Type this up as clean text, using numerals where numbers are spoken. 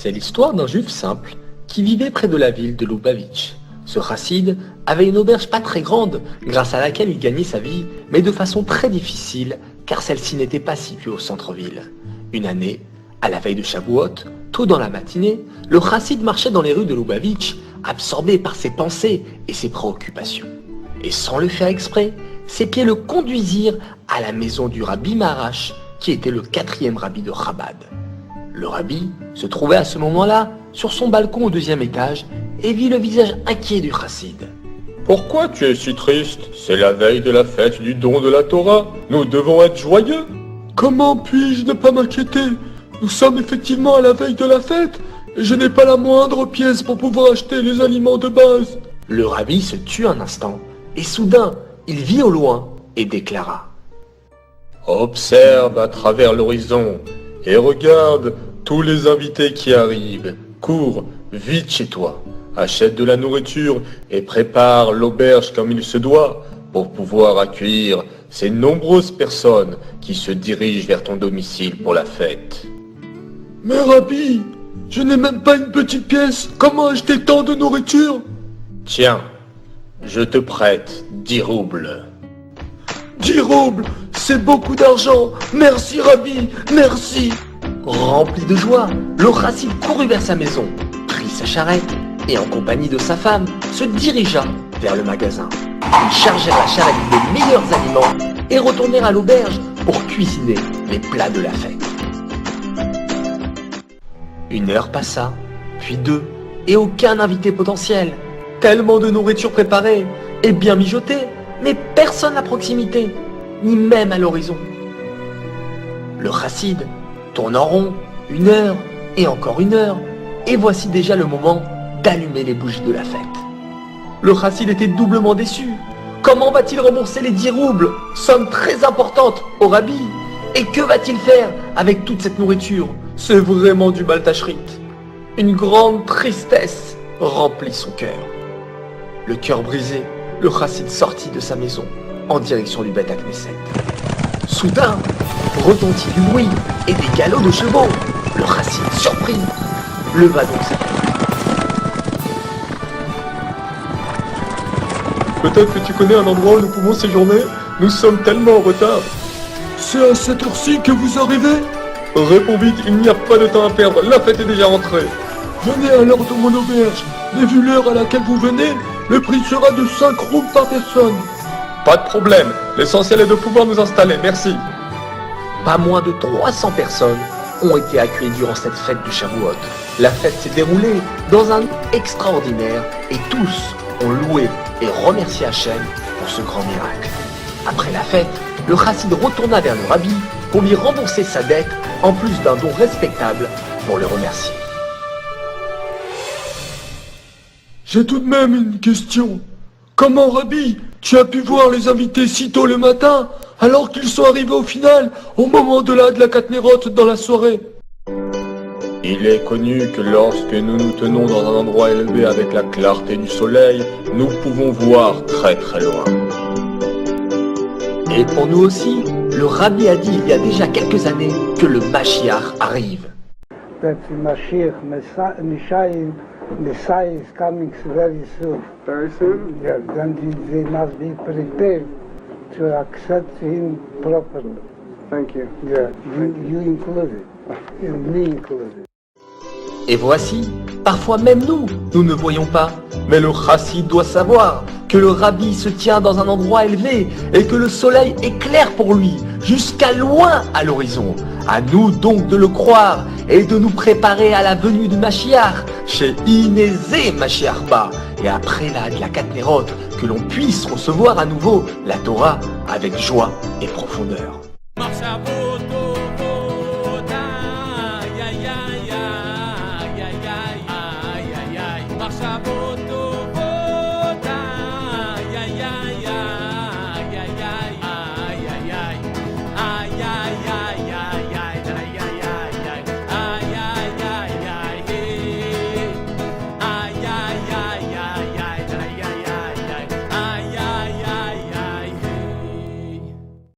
C'est l'histoire d'un juif simple qui vivait près de la ville de Lubavitch. Ce chassid avait une auberge pas très grande, grâce à laquelle il gagnait sa vie, mais de façon très difficile, car celle-ci n'était pas située au centre-ville. Une année, à la veille de Shavuot, tôt dans la matinée, le chassid marchait dans les rues de Lubavitch, absorbé par ses pensées et ses préoccupations. Et sans le faire exprès, ses pieds le conduisirent à la maison du rabbi Maharash, qui était le 4e rabbi de Chabad. Le rabbi se trouvait à ce moment-là sur son balcon au 2e étage et vit le visage inquiet du chassid. « Pourquoi tu es si triste? C'est la veille de la fête du don de la Torah. Nous devons être joyeux. »« Comment puis-je ne pas m'inquiéter? Nous sommes effectivement à la veille de la fête et je n'ai pas la moindre pièce pour pouvoir acheter les aliments de base. » Le rabbi se tut un instant et soudain, il vit au loin et déclara: « Observe à travers l'horizon et regarde tous les invités qui arrivent. Cours vite chez toi, achète de la nourriture et prépare l'auberge comme il se doit pour pouvoir accueillir ces nombreuses personnes qui se dirigent vers ton domicile pour la fête. »« Mais Rabbi, je n'ai même pas une petite pièce, comment acheter tant de nourriture ?»« Tiens, je te prête 10 roubles. » 10 roubles, c'est beaucoup d'argent. Merci Rabbi, merci. Rempli de joie, le chassid courut vers sa maison, prit sa charrette et en compagnie de sa femme se dirigea vers le magasin. Ils chargèrent la charrette des meilleurs aliments et retournèrent à l'auberge pour cuisiner les plats de la fête. 1 heure passa, puis 2, et aucun invité potentiel. Tellement de nourriture préparée et bien mijotée, mais personne à proximité, ni même à l'horizon. Le chassid tourne en rond 1 heure et encore 1 heure, et voici déjà le moment d'allumer les bougies de la fête. Le chassid était doublement déçu. Comment va-t-il rembourser les 10 roubles, somme très importante, au rabbi? Et que va-t-il faire avec toute cette nourriture? C'est vraiment du baltachrit. Une grande tristesse remplit son cœur. Le cœur brisé, le chassid sortit de sa maison en direction du Beth Knesset. Soudain, retentit du bruit et des galops de chevaux. Le chassid, surpris, leva donc sa tête. Peut-être que tu connais un endroit où nous pouvons séjourner? Nous sommes tellement en retard. C'est à cette heure-ci que vous arrivez? Réponds vite, il n'y a pas de temps à perdre, la fête est déjà rentrée. Venez alors de mon auberge, mais vu l'heure à laquelle vous venez, le prix sera de 5 roubles par personne. Pas de problème, l'essentiel est de pouvoir nous installer, merci. Pas moins de 300 personnes ont été accueillies durant cette fête du Shavuot. La fête s'est déroulée dans un extraordinaire et tous ont loué et remercié Hachem pour ce grand miracle. Après la fête, le chassid retourna vers le rabbi pour lui rembourser sa dette en plus d'un don respectable pour le remercier. J'ai tout de même une question. Comment, Rabbi, tu as pu voir les invités si tôt le matin, alors qu'ils sont arrivés au final, au moment de la Katnerot dans la soirée? Il est connu que lorsque nous nous tenons dans un endroit élevé avec la clarté du soleil, nous pouvons voir très très loin. Et pour nous aussi, le rabbi a dit il y a déjà quelques années que le Mashiach arrive. That the Mashiach, Messiah is coming very soon. Very soon? Yeah, then they must be prepared to accept him properly. Thank you. Yeah, you included, and me included. Et voici, parfois même nous ne voyons pas. Mais le chassid doit savoir que le rabbi se tient dans un endroit élevé et que le soleil est clair pour lui, jusqu'à loin à l'horizon. À nous donc de le croire et de nous préparer à la venue du Mashiach, chez Inézé Mashiach Ba, et après la Katnerot, que l'on puisse recevoir à nouveau la Torah avec joie et profondeur. Marcha